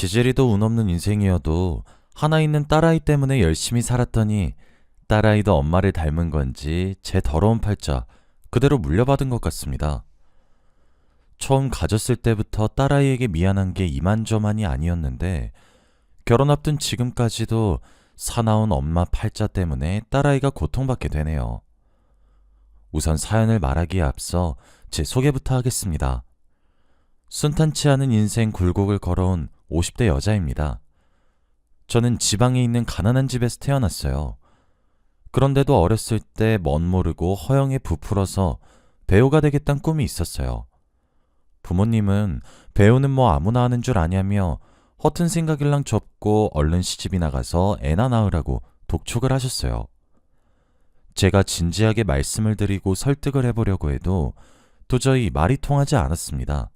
지지리도 운 없는 인생이어도 하나 있는 딸아이 때문에 열심히 살았더니 딸아이도 엄마를 닮은 건지 제 더러운 팔자 그대로 물려받은 것 같습니다. 처음 가졌을 때부터 딸아이에게 미안한 게 이만저만이 아니었는데 결혼 앞둔 지금까지도 사나운 엄마 팔자 때문에 딸아이가 고통받게 되네요. 우선 사연을 말하기에 앞서 제 소개부터 하겠습니다. 순탄치 않은 인생 굴곡을 걸어온 50대 여자입니다. 저는 지방에 있는 가난한 집에서 태어났어요. 그런데도 어렸을 때 멋모르고 허영에 부풀어서 배우가 되겠다는 꿈이 있었어요. 부모님은 배우는 뭐 아무나 하는 줄 아냐며 허튼 생각일랑 접고 얼른 시집이 나가서 애나 낳으라고 독촉을 하셨어요. 제가 진지하게 말씀을 드리고 설득을 해보려고 해도 도저히 말이 통하지 않았습니다.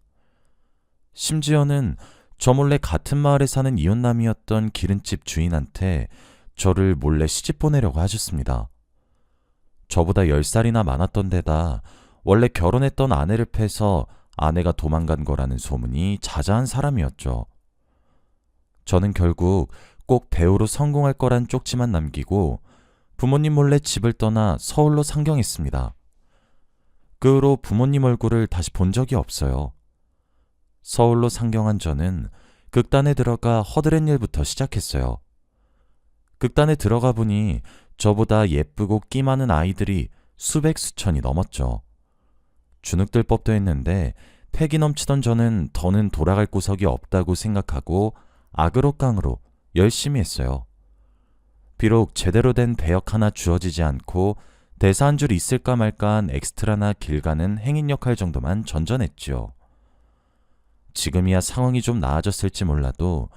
심지어는 저 몰래 같은 마을에 사는 이웃남이었던 기름집 주인한테 저를 몰래 시집 보내려고 하셨습니다. 저보다 10살이나 많았던 데다 원래 결혼했던 아내를 패서 아내가 도망간 거라는 소문이 자자한 사람이었죠. 저는 결국 꼭 배우로 성공할 거란 쪽지만 남기고 부모님 몰래 집을 떠나 서울로 상경했습니다. 그 후로 부모님 얼굴을 다시 본 적이 없어요. 서울로 상경한 저는 극단에 들어가 허드렛 일부터 시작했어요. 극단에 들어가 보니 저보다 예쁘고 끼 많은 아이들이 수백 수천이 넘었죠. 주눅들 법도 했는데 패기 넘치던 저는 더는 돌아갈 구석이 없다고 생각하고 악으로 깡으로 열심히 했어요. 비록 제대로 된 배역 하나 주어지지 않고 대사 한 줄 있을까 말까 한 엑스트라나 길 가는 행인 역할 정도만 전전했지요. 지금이야 상황이 좀 나아졌을지 몰라도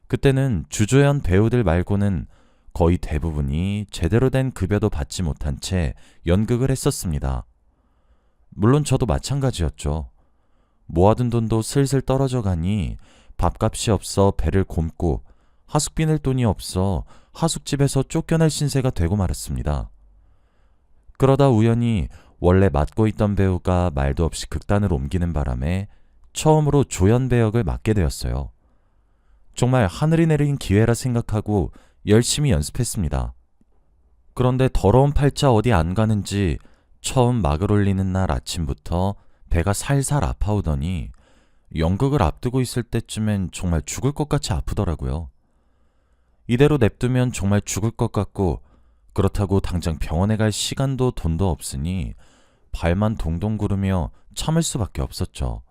그때는 주조연 배우들 말고는 거의 대부분이 제대로 된 급여도 받지 못한 채 연극을 했었습니다. 물론 저도 마찬가지였죠. 모아둔 돈도 슬슬 떨어져 가니 밥값이 없어 배를 곪고 하숙비 낼 돈이 없어 하숙집에서 쫓겨날 신세가 되고 말았습니다. 그러다 우연히 원래 맡고 있던 배우가 말도 없이 극단을 옮기는 바람에 처음으로 조연 배역을 맡게 되었어요. 정말 하늘이 내린 기회라 생각하고 열심히 연습했습니다. 그런데 더러운 팔자 어디 안 가는지 처음 막을 올리는 날 아침부터 배가 살살 아파오더니 연극을 앞두고 있을 때쯤엔 정말 죽을 것 같이 아프더라고요. 이대로 냅두면 정말 죽을 것 같고 그렇다고 당장 병원에 갈 시간도 돈도 없으니 발만 동동 구르며 참을 수밖에 없었죠.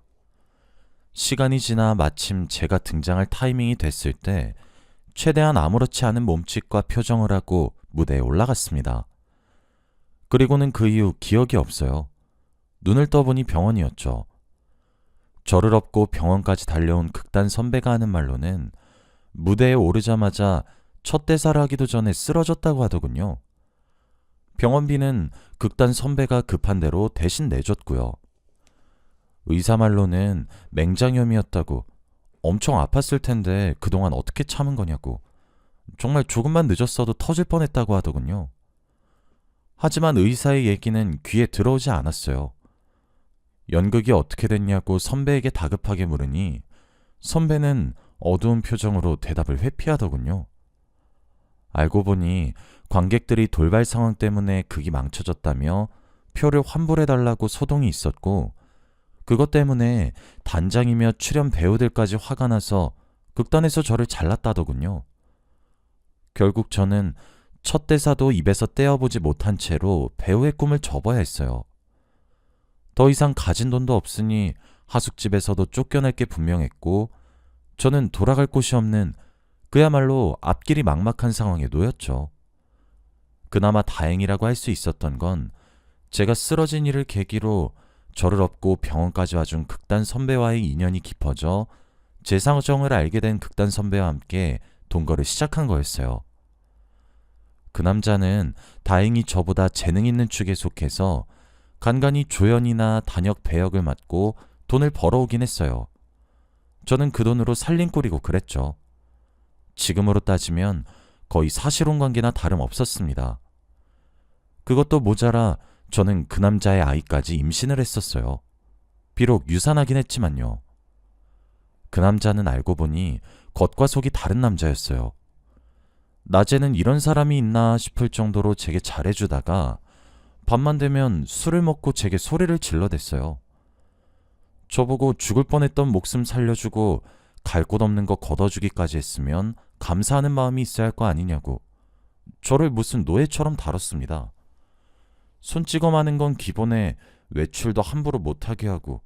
시간이 지나 마침 제가 등장할 타이밍이 됐을 때 최대한 아무렇지 않은 몸짓과 표정을 하고 무대에 올라갔습니다. 그리고는 그 이후 기억이 없어요. 눈을 떠보니 병원이었죠. 저를 업고 병원까지 달려온 극단 선배가 하는 말로는 무대에 오르자마자 첫 대사를 하기도 전에 쓰러졌다고 하더군요. 병원비는 극단 선배가 급한 대로 대신 내줬고요. 의사 말로는 맹장염이었다고, 엄청 아팠을 텐데 그동안 어떻게 참은 거냐고, 정말 조금만 늦었어도 터질 뻔했다고 하더군요. 하지만 의사의 얘기는 귀에 들어오지 않았어요. 연극이 어떻게 됐냐고 선배에게 다급하게 물으니 선배는 어두운 표정으로 대답을 회피하더군요. 알고 보니 관객들이 돌발 상황 때문에 극이 망쳐졌다며 표를 환불해달라고 소동이 있었고 그것 때문에 단장이며 출연 배우들까지 화가 나서 극단에서 저를 잘랐다더군요. 결국 저는 첫 대사도 입에서 떼어보지 못한 채로 배우의 꿈을 접어야 했어요. 더 이상 가진 돈도 없으니 하숙집에서도 쫓겨날 게 분명했고 저는 돌아갈 곳이 없는 그야말로 앞길이 막막한 상황에 놓였죠. 그나마 다행이라고 할 수 있었던 건 제가 쓰러진 일을 계기로 저를 업고 병원까지 와준 극단 선배와의 인연이 깊어져 제 사정을 알게 된 극단 선배와 함께 동거를 시작한 거였어요. 그 남자는 다행히 저보다 재능 있는 축에 속해서 간간히 조연이나 단역 배역을 맡고 돈을 벌어오긴 했어요. 저는 그 돈으로 살림 꾸리고 그랬죠. 지금으로 따지면 거의 사실혼 관계나 다름없었습니다. 그것도 모자라 저는 그 남자의 아이까지 임신을 했었어요. 비록 유산하긴 했지만요. 그 남자는 알고 보니 겉과 속이 다른 남자였어요. 낮에는 이런 사람이 있나 싶을 정도로 제게 잘해주다가 밤만 되면 술을 먹고 제게 소리를 질러댔어요. 저보고 죽을 뻔했던 목숨 살려주고 갈 곳 없는 거 걷어주기까지 했으면 감사하는 마음이 있어야 할 거 아니냐고 저를 무슨 노예처럼 다뤘습니다. 손찌검 하는 건 기본에 외출도 함부로 못하게 하고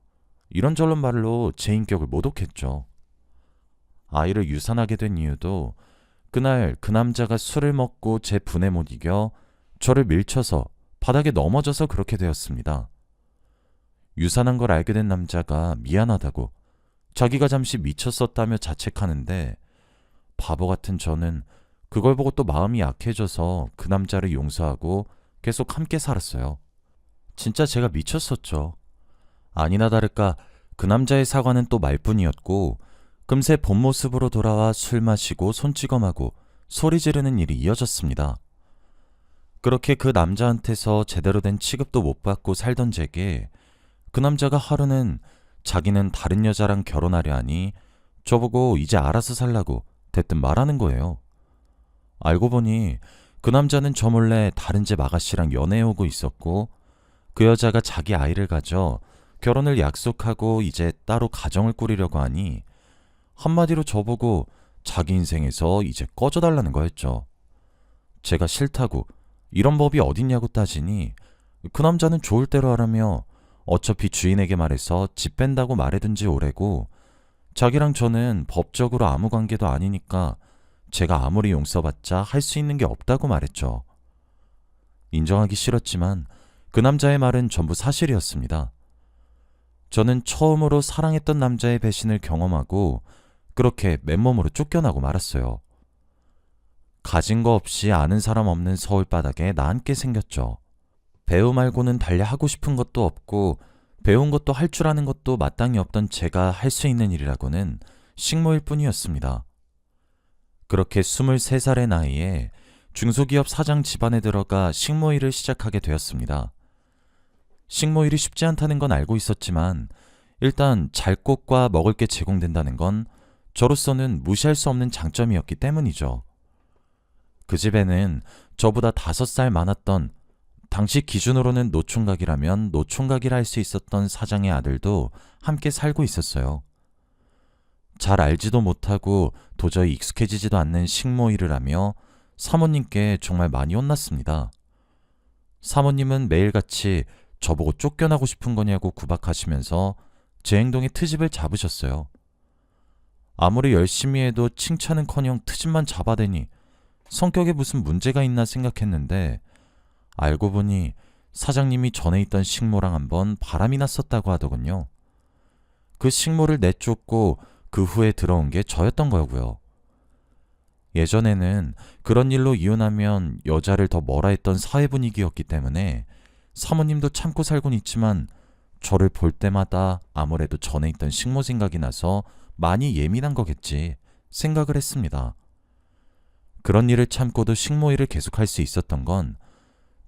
이런저런 말로 제 인격을 모독했죠. 아이를 유산하게 된 이유도 그날 그 남자가 술을 먹고 제 분에 못 이겨 저를 밀쳐서 바닥에 넘어져서 그렇게 되었습니다. 유산한 걸 알게 된 남자가 미안하다고 자기가 잠시 미쳤었다며 자책하는데 바보 같은 저는 그걸 보고 또 마음이 약해져서 그 남자를 용서하고 계속 함께 살았어요. 진짜 제가 미쳤었죠. 아니나 다를까 그 남자의 사과는 또 말뿐이었고 금세 본 모습으로 돌아와 술 마시고 손찌검하고 소리 지르는 일이 이어졌습니다. 그렇게 그 남자한테서 제대로 된 취급도 못 받고 살던 제게 그 남자가 하루는 자기는 다른 여자랑 결혼하려 하니 저보고 이제 알아서 살라고 대뜸 말하는 거예요. 알고 보니 그 남자는 저 몰래 다른 집 아가씨랑 연애해오고 있었고 그 여자가 자기 아이를 가져 결혼을 약속하고 이제 따로 가정을 꾸리려고 하니 한마디로 저보고 자기 인생에서 이제 꺼져달라는 거였죠. 제가 싫다고 이런 법이 어딨냐고 따지니 그 남자는 좋을 대로 하라며 어차피 주인에게 말해서 집 뺀다고 말해둔 지 오래고 자기랑 저는 법적으로 아무 관계도 아니니까 제가 아무리 용서받자 할 수 있는 게 없다고 말했죠. 인정하기 싫었지만 그 남자의 말은 전부 사실이었습니다. 저는 처음으로 사랑했던 남자의 배신을 경험하고 그렇게 맨몸으로 쫓겨나고 말았어요. 가진 거 없이 아는 사람 없는 서울 바닥에 나앉게 생겼죠. 배우 말고는 달리 하고 싶은 것도 없고 배운 것도 할 줄 아는 것도 마땅히 없던 제가 할 수 있는 일이라고는 식모일 뿐이었습니다. 그렇게 23살의 나이에 중소기업 사장 집안에 들어가 식모일을 시작하게 되었습니다. 식모일이 쉽지 않다는 건 알고 있었지만 일단 잘 곳과 먹을 게 제공된다는 건 저로서는 무시할 수 없는 장점이었기 때문이죠. 그 집에는 저보다 5살 많았던 당시 기준으로는 노총각이라면 노총각이라 할 수 있었던 사장의 아들도 함께 살고 있었어요. 잘 알지도 못하고 도저히 익숙해지지도 않는 식모일을 하며 사모님께 정말 많이 혼났습니다. 사모님은 매일같이 저보고 쫓겨나고 싶은 거냐고 구박하시면서 제 행동에 트집을 잡으셨어요. 아무리 열심히 해도 칭찬은커녕 트집만 잡아대니 성격에 무슨 문제가 있나 생각했는데 알고 보니 사장님이 전에 있던 식모랑 한번 바람이 났었다고 하더군요. 그 식모를 내쫓고 그 후에 들어온 게 저였던 거고요. 예전에는 그런 일로 이혼하면 여자를 더 뭐라 했던 사회 분위기였기 때문에 사모님도 참고 살곤 있지만 저를 볼 때마다 아무래도 전에 있던 식모 생각이 나서 많이 예민한 거겠지 생각을 했습니다. 그런 일을 참고도 식모 일을 계속할 수 있었던 건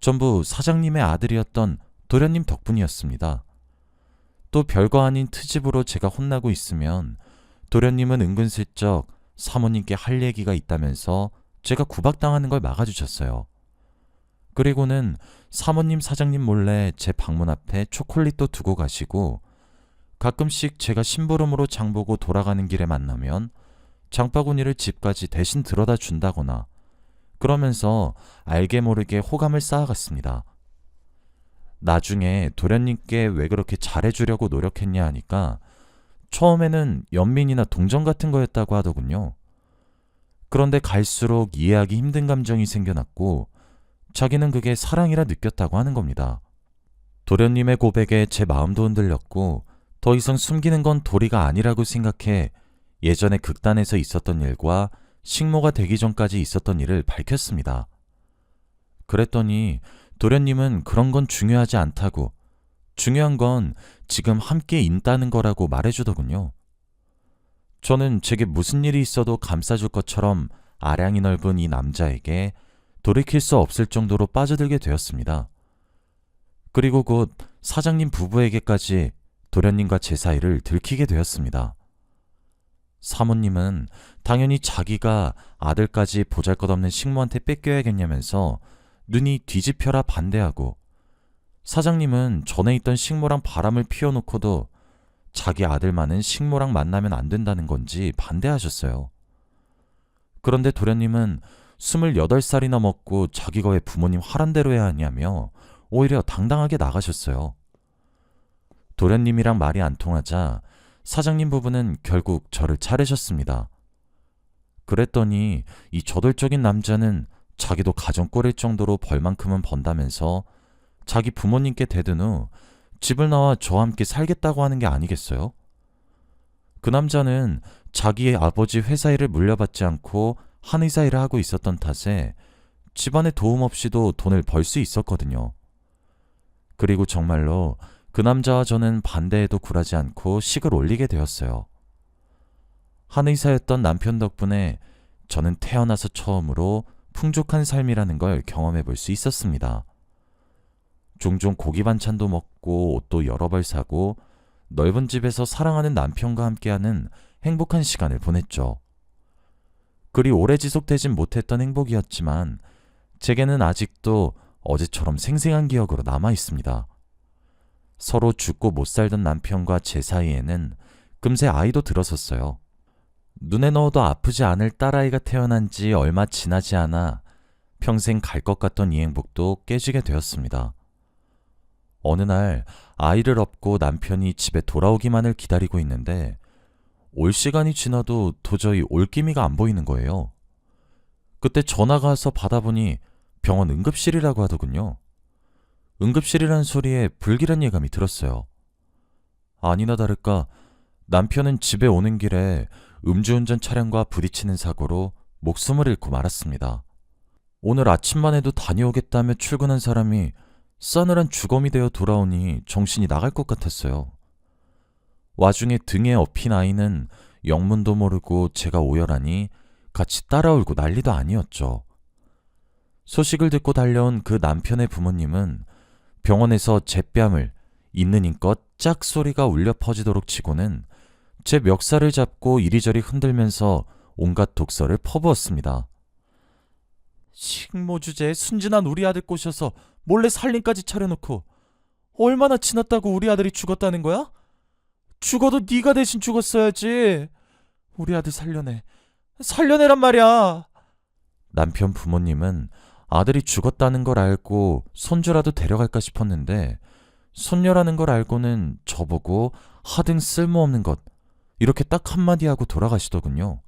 전부 사장님의 아들이었던 도련님 덕분이었습니다. 또 별거 아닌 트집으로 제가 혼나고 있으면 도련님은 은근슬쩍 사모님께 할 얘기가 있다면서 제가 구박당하는 걸 막아주셨어요. 그리고는 사모님 사장님 몰래 제 방문 앞에 초콜릿도 두고 가시고 가끔씩 제가 심부름으로 장보고 돌아가는 길에 만나면 장바구니를 집까지 대신 들어다 준다거나 그러면서 알게 모르게 호감을 쌓아갔습니다. 나중에 도련님께 왜 그렇게 잘해주려고 노력했냐 하니까 처음에는 연민이나 동정 같은 거였다고 하더군요. 그런데 갈수록 이해하기 힘든 감정이 생겨났고 자기는 그게 사랑이라 느꼈다고 하는 겁니다. 도련님의 고백에 제 마음도 흔들렸고 더 이상 숨기는 건 도리가 아니라고 생각해 예전에 극단에서 있었던 일과 식모가 되기 전까지 있었던 일을 밝혔습니다. 그랬더니 도련님은 그런 건 중요하지 않다고 중요한 건 지금 함께 있다는 거라고 말해주더군요. 저는 제게 무슨 일이 있어도 감싸줄 것처럼 아량이 넓은 이 남자에게 돌이킬 수 없을 정도로 빠져들게 되었습니다. 그리고 곧 사장님 부부에게까지 도련님과 제 사이를 들키게 되었습니다. 사모님은 당연히 자기가 아들까지 보잘것없는 식모한테 뺏겨야겠냐면서 눈이 뒤집혀라 반대하고, 사장님은 전에 있던 식모랑 바람을 피워놓고도 자기 아들만은 식모랑 만나면 안 된다는 건지 반대하셨어요. 그런데 도련님은 28살이나 먹고 자기가 왜 부모님 하란대로 해야 하냐며 오히려 당당하게 나가셨어요. 도련님이랑 말이 안 통하자 사장님 부부는 결국 저를 차례셨습니다. 그랬더니 이 저돌적인 남자는 자기도 가정 꾸릴 정도로 벌만큼은 번다면서 자기 부모님께 대든 후 집을 나와 저와 함께 살겠다고 하는 게 아니겠어요? 그 남자는 자기의 아버지 회사 일을 물려받지 않고 한의사 일을 하고 있었던 탓에 집안의 도움 없이도 돈을 벌 수 있었거든요. 그리고 정말로 그 남자와 저는 반대에도 굴하지 않고 식을 올리게 되었어요. 한의사였던 남편 덕분에 저는 태어나서 처음으로 풍족한 삶이라는 걸 경험해 볼 수 있었습니다. 종종 고기 반찬도 먹고 옷도 여러 벌 사고 넓은 집에서 사랑하는 남편과 함께하는 행복한 시간을 보냈죠. 그리 오래 지속되진 못했던 행복이었지만 제게는 아직도 어제처럼 생생한 기억으로 남아 있습니다. 서로 죽고 못 살던 남편과 제 사이에는 금세 아이도 들어섰어요. 눈에 넣어도 아프지 않을 딸아이가 태어난 지 얼마 지나지 않아 평생 갈 것 같던 이 행복도 깨지게 되었습니다. 어느 날 아이를 업고 남편이 집에 돌아오기만을 기다리고 있는데 올 시간이 지나도 도저히 올 기미가 안 보이는 거예요. 그때 전화가 와서 받아보니 병원 응급실이라고 하더군요. 응급실이라는 소리에 불길한 예감이 들었어요. 아니나 다를까 남편은 집에 오는 길에 음주운전 차량과 부딪히는 사고로 목숨을 잃고 말았습니다. 오늘 아침만 해도 다녀오겠다며 출근한 사람이 싸늘한 주검이 되어 돌아오니 정신이 나갈 것 같았어요. 와중에 등에 업힌 아이는 영문도 모르고 제가 오열하니 같이 따라 울고 난리도 아니었죠. 소식을 듣고 달려온 그 남편의 부모님은 병원에서 제 뺨을 있는 힘껏 짝소리가 울려 퍼지도록 치고는 제 멱살을 잡고 이리저리 흔들면서 온갖 독설을 퍼부었습니다. 식모 주제에 순진한 우리 아들 꼬셔서 몰래 살림까지 차려놓고 얼마나 지났다고 우리 아들이 죽었다는 거야? 죽어도 네가 대신 죽었어야지. 우리 아들 살려내란 말이야. 남편 부모님은 아들이 죽었다는 걸 알고 손주라도 데려갈까 싶었는데 손녀라는 걸 알고는 저보고 하등 쓸모없는 것 이렇게 딱 한마디 하고 돌아가시더군요.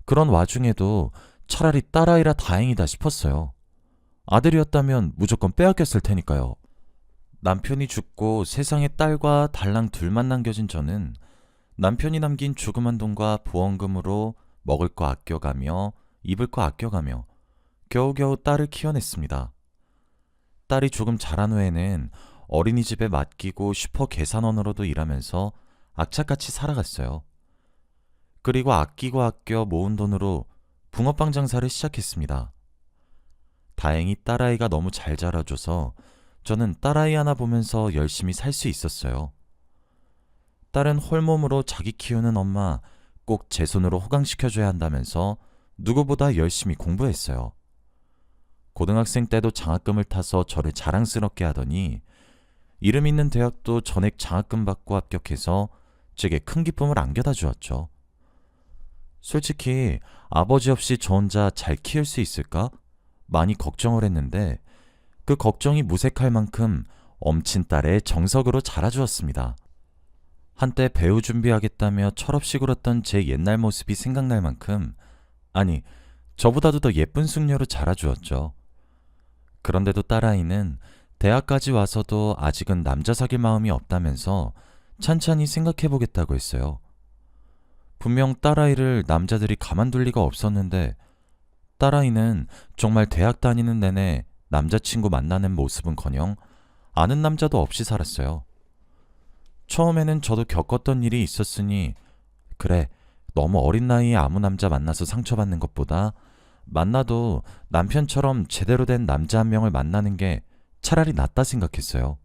그런 와중에도 차라리 딸아이라 다행이다 싶었어요. 아들이었다면 무조건 빼앗겼을 테니까요. 남편이 죽고 세상에 딸과 달랑 둘만 남겨진 저는 남편이 남긴 조그만 돈과 보험금으로 먹을 거 아껴가며 입을 거 아껴가며 겨우겨우 딸을 키워냈습니다. 딸이 조금 자란 후에는 어린이집에 맡기고 슈퍼 계산원으로도 일하면서 악착같이 살아갔어요. 그리고 아끼고 아껴 모은 돈으로 붕어빵 장사를 시작했습니다. 다행히 딸아이가 너무 잘 자라줘서 저는 딸아이 하나 보면서 열심히 살 수 있었어요. 딸은 홀몸으로 자기 키우는 엄마 꼭 제 손으로 호강시켜줘야 한다면서 누구보다 열심히 공부했어요. 고등학생 때도 장학금을 타서 저를 자랑스럽게 하더니 이름 있는 대학도 전액 장학금 받고 합격해서 제게 큰 기쁨을 안겨다 주었죠. 솔직히 아버지 없이 저 혼자 잘 키울 수 있을까? 많이 걱정을 했는데 그 걱정이 무색할 만큼 엄친 딸의 정석으로 자라주었습니다. 한때 배우 준비하겠다며 철없이 굴었던 제 옛날 모습이 생각날 만큼, 아니, 저보다도 더 예쁜 숙녀로 자라주었죠. 그런데도 딸아이는 대학까지 와서도 아직은 남자 사귈 마음이 없다면서 찬찬히 생각해보겠다고 했어요. 분명 딸아이를 남자들이 가만둘 리가 없었는데 딸아이는 정말 대학 다니는 내내 남자친구 만나는 모습은커녕 아는 남자도 없이 살았어요. 처음에는 저도 겪었던 일이 있었으니 그래, 너무 어린 나이에 아무 남자 만나서 상처받는 것보다 만나도 남편처럼 제대로 된 남자 한 명을 만나는 게 차라리 낫다 생각했어요.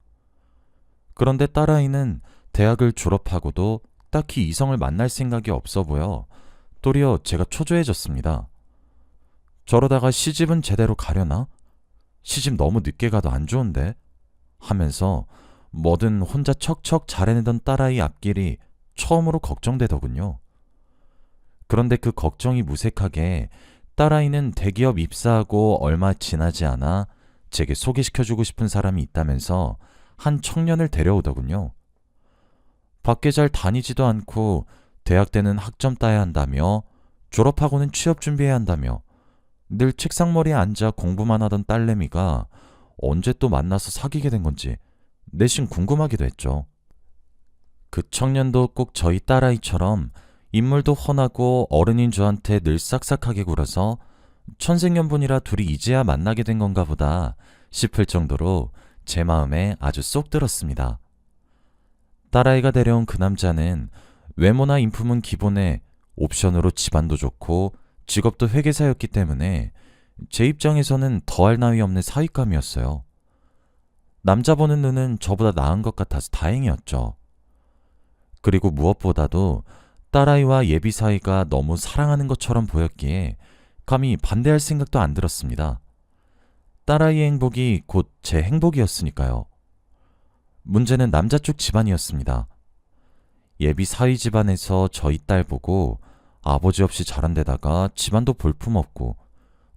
그런데 딸아이는 대학을 졸업하고도 딱히 이성을 만날 생각이 없어 보여 도리어 제가 초조해졌습니다. 저러다가 시집은 제대로 가려나? 시집 너무 늦게 가도 안 좋은데? 하면서 뭐든 혼자 척척 잘해내던 딸아이 앞길이 처음으로 걱정되더군요. 그런데 그 걱정이 무색하게 딸아이는 대기업 입사하고 얼마 지나지 않아 제게 소개시켜주고 싶은 사람이 있다면서 한 청년을 데려오더군요. 밖에 잘 다니지도 않고 대학 때는 학점 따야 한다며 졸업하고는 취업 준비해야 한다며 늘 책상머리에 앉아 공부만 하던 딸내미가 언제 또 만나서 사귀게 된 건지 내심 궁금하기도 했죠. 그 청년도 꼭 저희 딸아이처럼 인물도 훤하고 어른인 저한테 늘 싹싹하게 굴어서 천생연분이라 둘이 이제야 만나게 된 건가 보다 싶을 정도로 제 마음에 아주 쏙 들었습니다. 딸아이가 데려온 그 남자는 외모나 인품은 기본에 옵션으로 집안도 좋고 직업도 회계사였기 때문에 제 입장에서는 더할 나위 없는 사윗감이었어요. 남자 보는 눈은 저보다 나은 것 같아서 다행이었죠. 그리고 무엇보다도 딸아이와 예비 사이가 너무 사랑하는 것처럼 보였기에 감히 반대할 생각도 안 들었습니다. 딸아이의 행복이 곧 제 행복이었으니까요. 문제는 남자 쪽 집안이었습니다. 예비 사위 집안에서 저희 딸 보고 아버지 없이 자란 데다가 집안도 볼품없고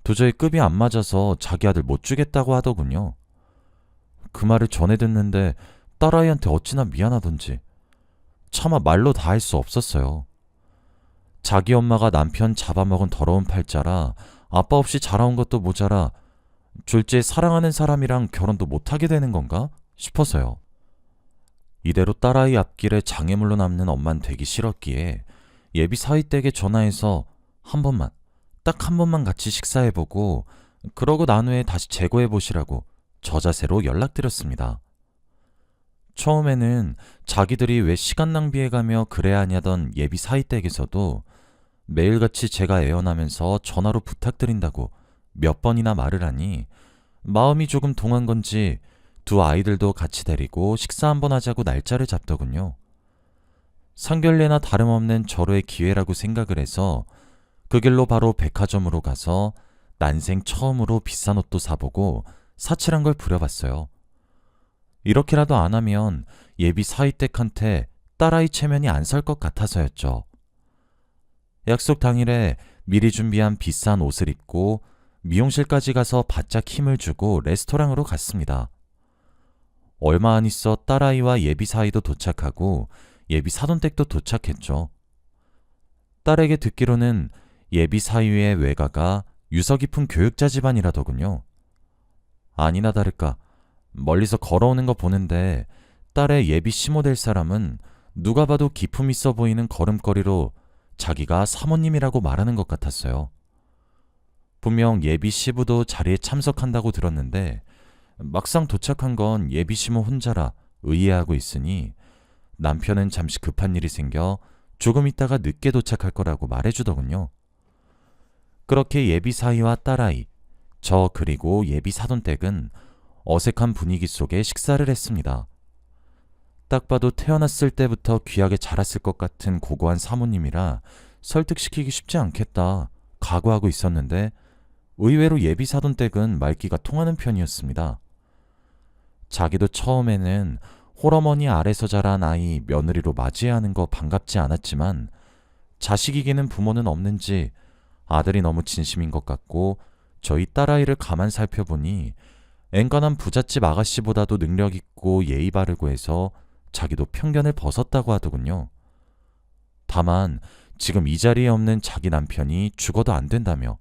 도저히 급이 안 맞아서 자기 아들 못 주겠다고 하더군요. 그 말을 전해 듣는데 딸아이한테 어찌나 미안하던지 차마 말로 다 할 수 없었어요. 자기 엄마가 남편 잡아먹은 더러운 팔자라 아빠 없이 자라온 것도 모자라 졸지에 사랑하는 사람이랑 결혼도 못하게 되는 건가 싶어서요. 이대로 딸아이 앞길에 장애물로 남는 엄만 되기 싫었기에 예비 사위댁에 전화해서 한 번만, 딱 한 번만 같이 식사해보고 그러고 난 후에 다시 재고해보시라고 저자세로 연락드렸습니다. 처음에는 자기들이 왜 시간 낭비해가며 그래야 하냐던 예비 사위댁에서도 매일같이 제가 애원하면서 전화로 부탁드린다고 몇 번이나 말을 하니 마음이 조금 동한 건지 두 아이들도 같이 데리고 식사 한번 하자고 날짜를 잡더군요. 상견례나 다름없는 절호의 기회라고 생각을 해서 그 길로 바로 백화점으로 가서 난생 처음으로 비싼 옷도 사보고 사칠한 걸 부려봤어요. 이렇게라도 안 하면 예비 사위댁한테 딸아이 체면이 안 설 것 같아서였죠. 약속 당일에 미리 준비한 비싼 옷을 입고 미용실까지 가서 바짝 힘을 주고 레스토랑으로 갔습니다. 얼마 안 있어 딸아이와 예비 사위도 도착하고 예비 사돈댁도 도착했죠. 딸에게 듣기로는 예비 사위의 외가가 유서 깊은 교육자 집안이라더군요. 아니나 다를까 멀리서 걸어오는 거 보는데 딸의 예비 시모 될 사람은 누가 봐도 기품 있어 보이는 걸음걸이로 자기가 사모님이라고 말하는 것 같았어요. 분명 예비 시부도 자리에 참석한다고 들었는데 막상 도착한 건 예비 시모 혼자라 의아해하고 있으니 남편은 잠시 급한 일이 생겨 조금 있다가 늦게 도착할 거라고 말해주더군요. 그렇게 예비 사위와 딸아이, 저 그리고 예비 사돈댁은 어색한 분위기 속에 식사를 했습니다. 딱 봐도 태어났을 때부터 귀하게 자랐을 것 같은 고고한 사모님이라 설득시키기 쉽지 않겠다 각오하고 있었는데 의외로 예비 사돈댁은 말귀가 통하는 편이었습니다. 자기도 처음에는 홀어머니 아래서 자란 아이 며느리로 맞이해야 하는 거 반갑지 않았지만 자식 이기는 부모는 없는지 아들이 너무 진심인 것 같고 저희 딸아이를 가만 살펴보니 엔간한 부잣집 아가씨보다도 능력 있고 예의 바르고 해서 자기도 편견을 벗었다고 하더군요. 다만 지금 이 자리에 없는 자기 남편이 죽어도 안 된다며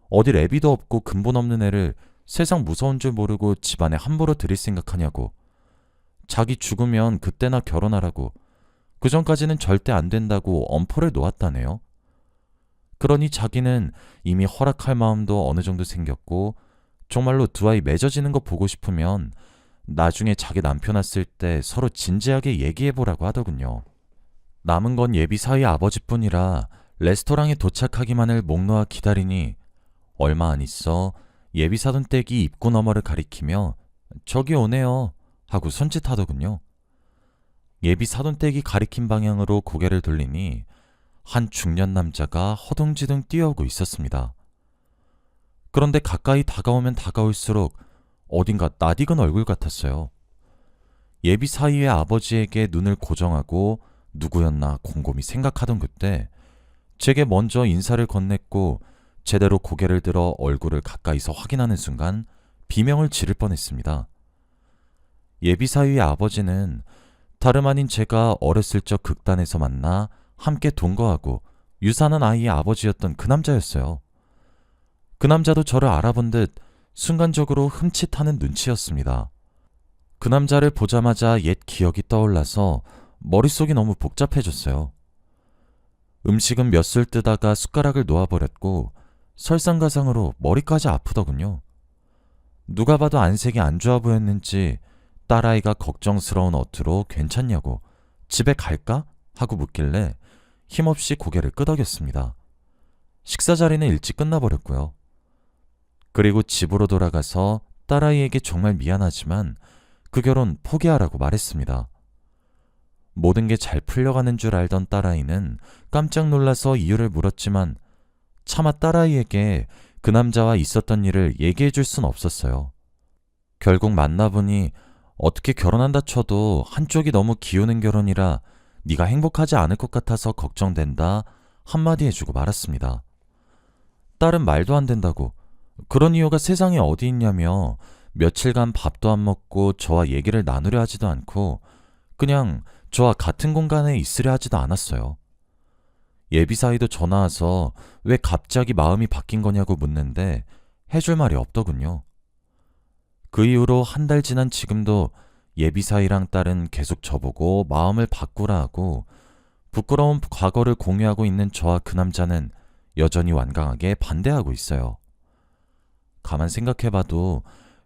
어딜 애비도 없고 근본 없는 애를 세상 무서운 줄 모르고 집안에 함부로 들일 생각하냐고 자기 죽으면 그때나 결혼하라고 그 전까지는 절대 안 된다고 엄포를 놓았다네요. 그러니 자기는 이미 허락할 마음도 어느 정도 생겼고 정말로 두 아이 맺어지는 거 보고 싶으면 나중에 자기 남편 왔을 때 서로 진지하게 얘기해보라고 하더군요. 남은 건 예비 사위 아버지뿐이라 레스토랑에 도착하기만을 목 놓아 기다리니 얼마 안 있어 예비 사돈댁이 입구 너머를 가리키며 저기 오네요 하고 손짓하더군요. 예비 사돈댁이 가리킨 방향으로 고개를 돌리니 한 중년 남자가 허둥지둥 뛰어오고 있었습니다. 그런데 가까이 다가오면 다가올수록 어딘가 낯익은 얼굴 같았어요. 예비 사위의 아버지에게 눈을 고정하고 누구였나 곰곰이 생각하던 그때 제게 먼저 인사를 건넸고 제대로 고개를 들어 얼굴을 가까이서 확인하는 순간 비명을 지를 뻔했습니다. 예비 사위의 아버지는 다름 아닌 제가 어렸을 적 극단에서 만나 함께 동거하고 유산한 아이의 아버지였던 그 남자였어요. 그 남자도 저를 알아본 듯 순간적으로 흠칫하는 눈치였습니다. 그 남자를 보자마자 옛 기억이 떠올라서 머릿속이 너무 복잡해졌어요. 음식은 몇 술 뜨다가 숟가락을 놓아버렸고 설상가상으로 머리까지 아프더군요. 누가 봐도 안색이 안 좋아 보였는지 딸아이가 걱정스러운 어투로 괜찮냐고 집에 갈까? 하고 묻길래 힘없이 고개를 끄덕였습니다. 식사 자리는 일찍 끝나버렸고요. 그리고 집으로 돌아가서 딸아이에게 정말 미안하지만 그 결혼 포기하라고 말했습니다. 모든 게 잘 풀려가는 줄 알던 딸아이는 깜짝 놀라서 이유를 물었지만 차마 딸아이에게 그 남자와 있었던 일을 얘기해 줄 순 없었어요. 결국 만나보니 어떻게 결혼한다 쳐도 한쪽이 너무 기우는 결혼이라 네가 행복하지 않을 것 같아서 걱정된다 한마디 해주고 말았습니다. 딸은 말도 안 된다고 그런 이유가 세상에 어디 있냐며 며칠간 밥도 안 먹고 저와 얘기를 나누려 하지도 않고 그냥 저와 같은 공간에 있으려 하지도 않았어요. 예비사위도 전화 와서 왜 갑자기 마음이 바뀐 거냐고 묻는데 해줄 말이 없더군요. 그 이후로 한 달 지난 지금도 예비사위랑 딸은 계속 저보고 마음을 바꾸라 하고 부끄러운 과거를 공유하고 있는 저와 그 남자는 여전히 완강하게 반대하고 있어요. 가만 생각해봐도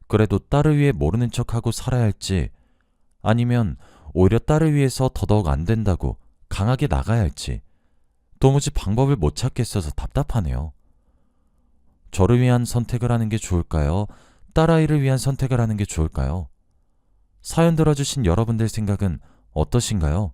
그래도 딸을 위해 모르는 척하고 살아야 할지 아니면 오히려 딸을 위해서 더더욱 안 된다고 강하게 나가야 할지 도무지 방법을 못 찾겠어서 답답하네요. 저를 위한 선택을 하는 게 좋을까요? 딸아이를 위한 선택을 하는 게 좋을까요? 사연 들어주신 여러분들 생각은 어떠신가요?